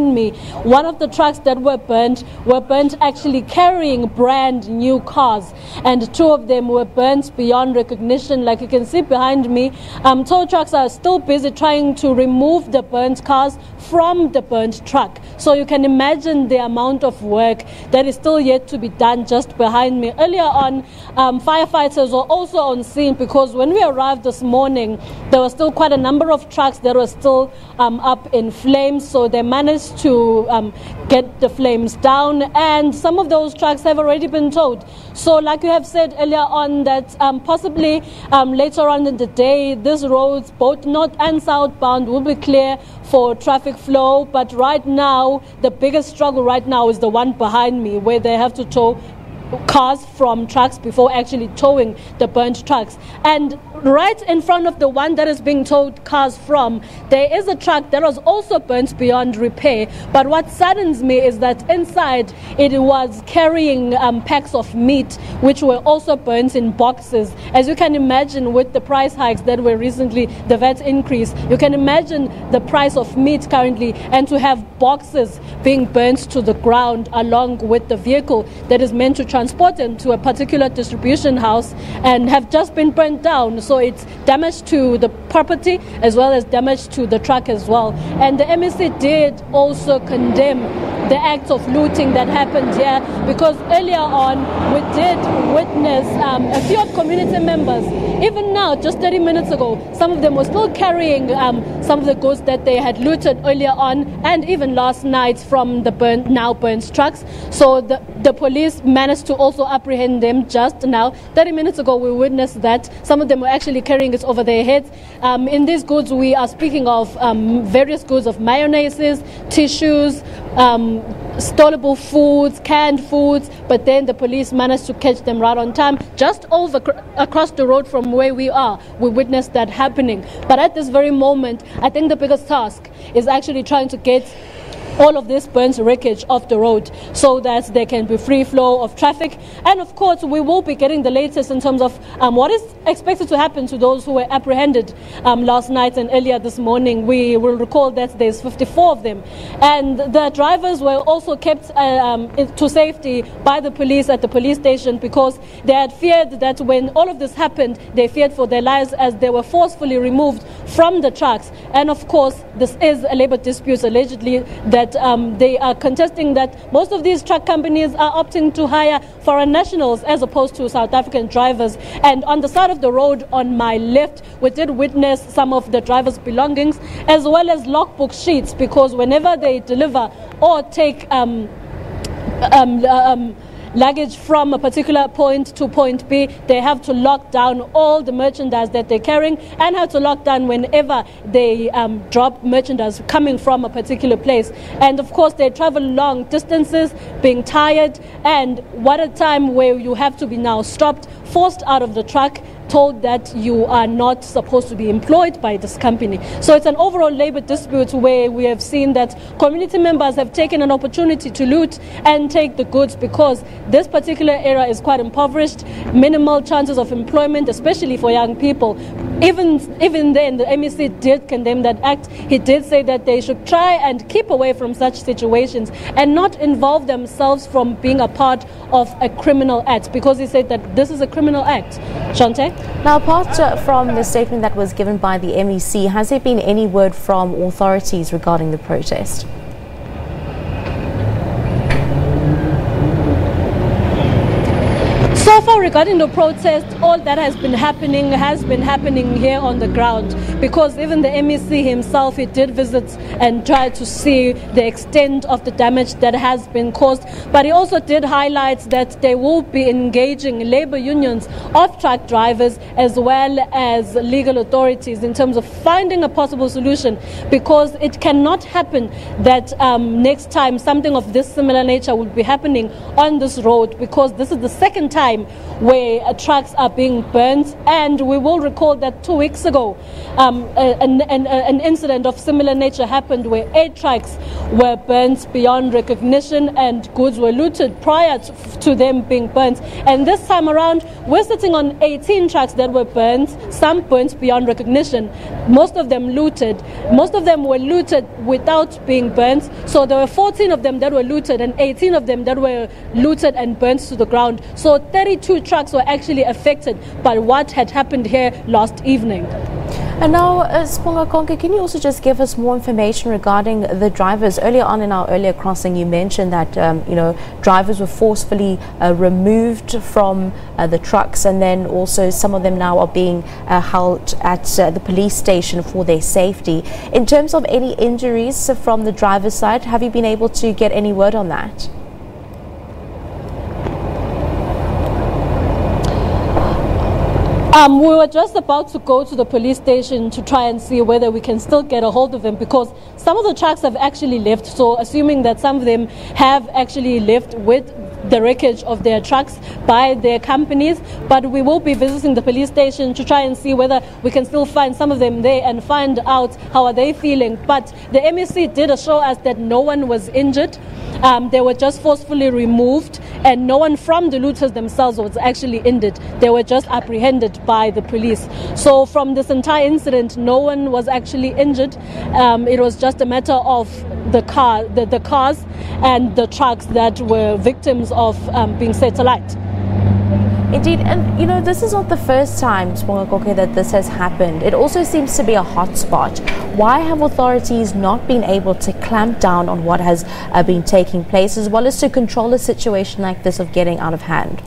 me, one of the trucks that were burnt actually carrying brand new cars, and two of them were burnt beyond recognition. Like you can see behind me, tow trucks are still busy trying to remove the burnt cars from the burnt truck. So you can imagine the amount of work that is still yet to be done just behind me. Earlier on, firefighters were also on scene, because when we arrived this morning, there were still quite a number of trucks that were still up in flames. So they managed to get the flames down, and some of those trucks have already been towed. So like you have said earlier on, that possibly later on in the day, these roads, both north and southbound, will be clear for traffic flow. But right now, the biggest struggle right now is the one behind me, where they have to tow cars from trucks before actually towing the burnt trucks. And right in front of the one that is being towed cars from, there is a truck that was also burnt beyond repair. But what saddens me is that inside it was carrying packs of meat, which were also burnt in boxes. As you can imagine, with the price hikes that were recently, the VAT increase, you can imagine the price of meat currently, and to have boxes being burnt to the ground along with the vehicle that is meant to transport them to a particular distribution house, and have just been burnt down. So it's damage to the property as well as damage to the truck as well. And the MEC did also condemn the acts of looting that happened here, because earlier on we did witness a few of community members, even now, just 30 minutes ago, some of them were still carrying some of the goods that they had looted earlier on, and even last night from the now burnt trucks. So the police managed to also apprehend them just now. 30 minutes ago, we witnessed that some of them were actually carrying it over their heads. In these goods, we are speaking of various goods of mayonnaises, tissues, storable foods, canned foods, but then the police managed to catch them right on time. Just across the road from where we are, we witnessed that happening. But at this very moment, I think the biggest task is actually trying to get all of this burnt wreckage off the road, so that there can be free flow of traffic. And of course, we will be getting the latest in terms of what is expected to happen to those who were apprehended last night and earlier this morning. We will recall that there's 54 of them, and the drivers were also kept to safety by the police at the police station, because they had feared that when all of this happened, they feared for their lives, as they were forcefully removed from the trucks. And of course, this is a labor dispute, allegedly, that they are contesting that most of these truck companies are opting to hire foreign nationals as opposed to South African drivers. And on the side of the road on my left, we did witness some of the drivers' belongings as well as logbook sheets, because whenever they deliver or take luggage from a particular point to point B, they have to lock down all the merchandise that they're carrying, and have to lock down whenever they drop merchandise coming from a particular place. And of course, they travel long distances, being tired, and what a time where you have to be now stopped, forced out of the truck, told that you are not supposed to be employed by this company. So it's an overall labor dispute where we have seen that community members have taken an opportunity to loot and take the goods, because this particular area is quite impoverished, minimal chances of employment, especially for young people. Even then, the MEC did condemn that act. He did say that they should try and keep away from such situations and not involve themselves from being a part of a criminal act, because he said that this is a criminal act. Shante? Now, apart from the statement that was given by the MEC, has there been any word from authorities regarding the protest? So far, regarding the protest, all that has been happening here on the ground, because even the MEC himself, he did visit and try to see the extent of the damage that has been caused. But he also did highlight that they will be engaging labor unions of truck drivers as well as legal authorities in terms of finding a possible solution, because it cannot happen that next time something of this similar nature will be happening on this road, because this is the second time time where trucks are being burnt. And we will recall that 2 weeks ago, an incident of similar nature happened where 8 trucks were burnt beyond recognition and goods were looted prior to them being burnt. And this time around, we're sitting on 18 trucks that were burnt, some burnt beyond recognition, most of them looted. Most of them were looted without being burnt. So there were 14 of them that were looted and 18 of them that were looted and burnt to the ground. So 32 trucks were actually affected by what had happened here last evening. And now, Sibongakonke, can you also just give us more information regarding the drivers? Earlier on in our earlier crossing, you mentioned that drivers were forcefully removed from the trucks, and then also some of them now are being held at the police station for their safety. In terms of any injuries from the driver's side, have you been able to get any word on that? We were just about to go to the police station to try and see whether we can still get a hold of them, because some of the trucks have actually left. So assuming that some of them have actually left with the wreckage of their trucks by their companies, but we will be visiting the police station to try and see whether we can still find some of them there and find out how are they feeling. But the MEC did assure us that no one was injured. They were just forcefully removed, and no one from the looters themselves was actually injured. They were just apprehended by the police. So from this entire incident, no one was actually injured. It was just a matter of the cars and the trucks that were victims of being set alight. Indeed, and this is not the first time, Sibongakonke, that this has happened. It also seems to be a hot spot. Why have authorities not been able to clamp down on what has been taking place, as well as to control a situation like this of getting out of hand?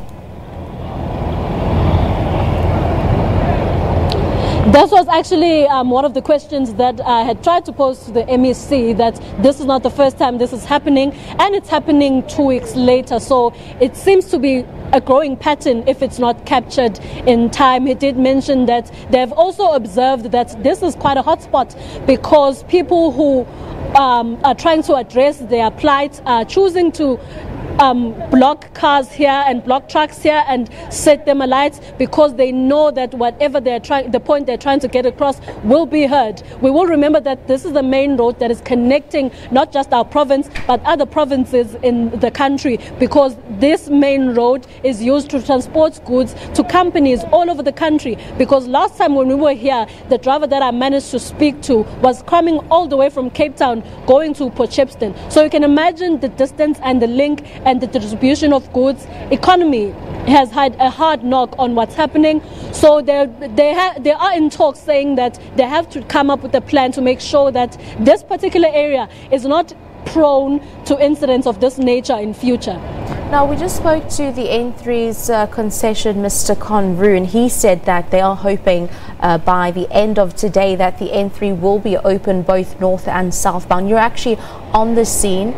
That was actually one of the questions that I had tried to pose to the MEC, that this is not the first time this is happening, and it's happening 2 weeks later. So it seems to be a growing pattern if it's not captured in time. He did mention that they've also observed that this is quite a hotspot, because people who are trying to address their plight are choosing to block cars here and block trucks here and set them alight, because they know that whatever the point they're trying to get across will be heard. We will remember that this is the main road that is connecting not just our province but other provinces in the country, because this main road is used to transport goods to companies all over the country. Because last time when we were here, the driver that I managed to speak to was coming all the way from Cape Town going to Port Shepstone. So you can imagine the distance and the link and the distribution of goods. Economy has had a hard knock on what's happening. So they are in talks saying that they have to come up with a plan to make sure that this particular area is not prone to incidents of this nature in future. Now, we just spoke to the N3's concession, Mr. Conroon. He said that they are hoping by the end of today that the N3 will be open both north and southbound. You're actually on the scene.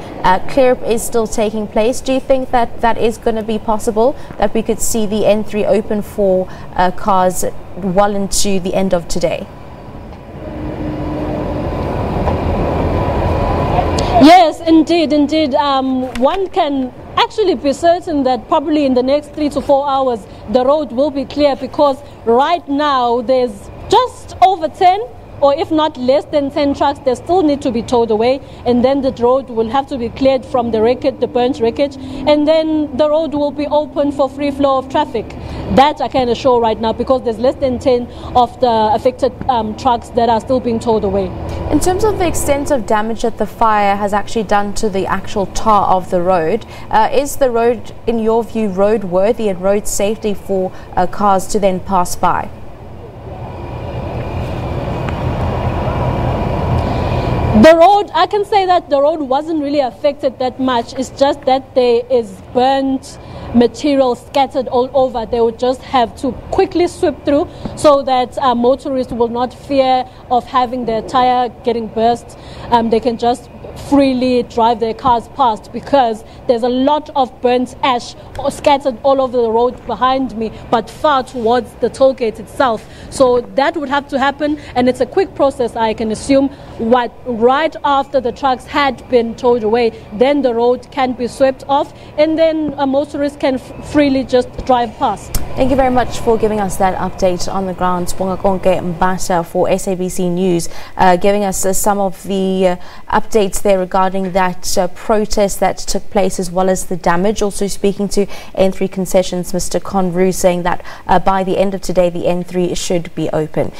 Clear-up is still taking place. Do you think that that is going to be possible, that we could see the N3 open for cars well into the end of today? Yes, indeed. One can actually be certain that probably in the next 3 to 4 hours the road will be clear, because right now there's just over 10, or if not less than 10 trucks that still need to be towed away, and then the road will have to be cleared from the wreckage, the burnt wreckage, and then the road will be open for free flow of traffic. That I can assure right now, because there's less than 10 of the affected trucks that are still being towed away. In terms of the extent of damage that the fire has actually done to the actual tar of the road, is the road, in your view, roadworthy and road safety for cars to then pass by? The road, I can say that the road wasn't really affected that much. It's just that there is burnt material scattered all over. They would just have to quickly sweep through so that motorists will not fear of having their tire getting burst. They can just freely drive their cars past, because there's a lot of burnt ash scattered all over the road behind me, but far towards the toll gate itself. So that would have to happen, and it's a quick process, I can assume. Right after the trucks had been towed away, then the road can be swept off, and then a motorist can freely just drive past. Thank you very much for giving us that update on the ground. Sibongakonke Mbatha for SABC News, giving us some of the updates there regarding that protest that took place as well as the damage. Also speaking to N3 Concessions, Mr. Conru, saying that by the end of today the N3 should be open.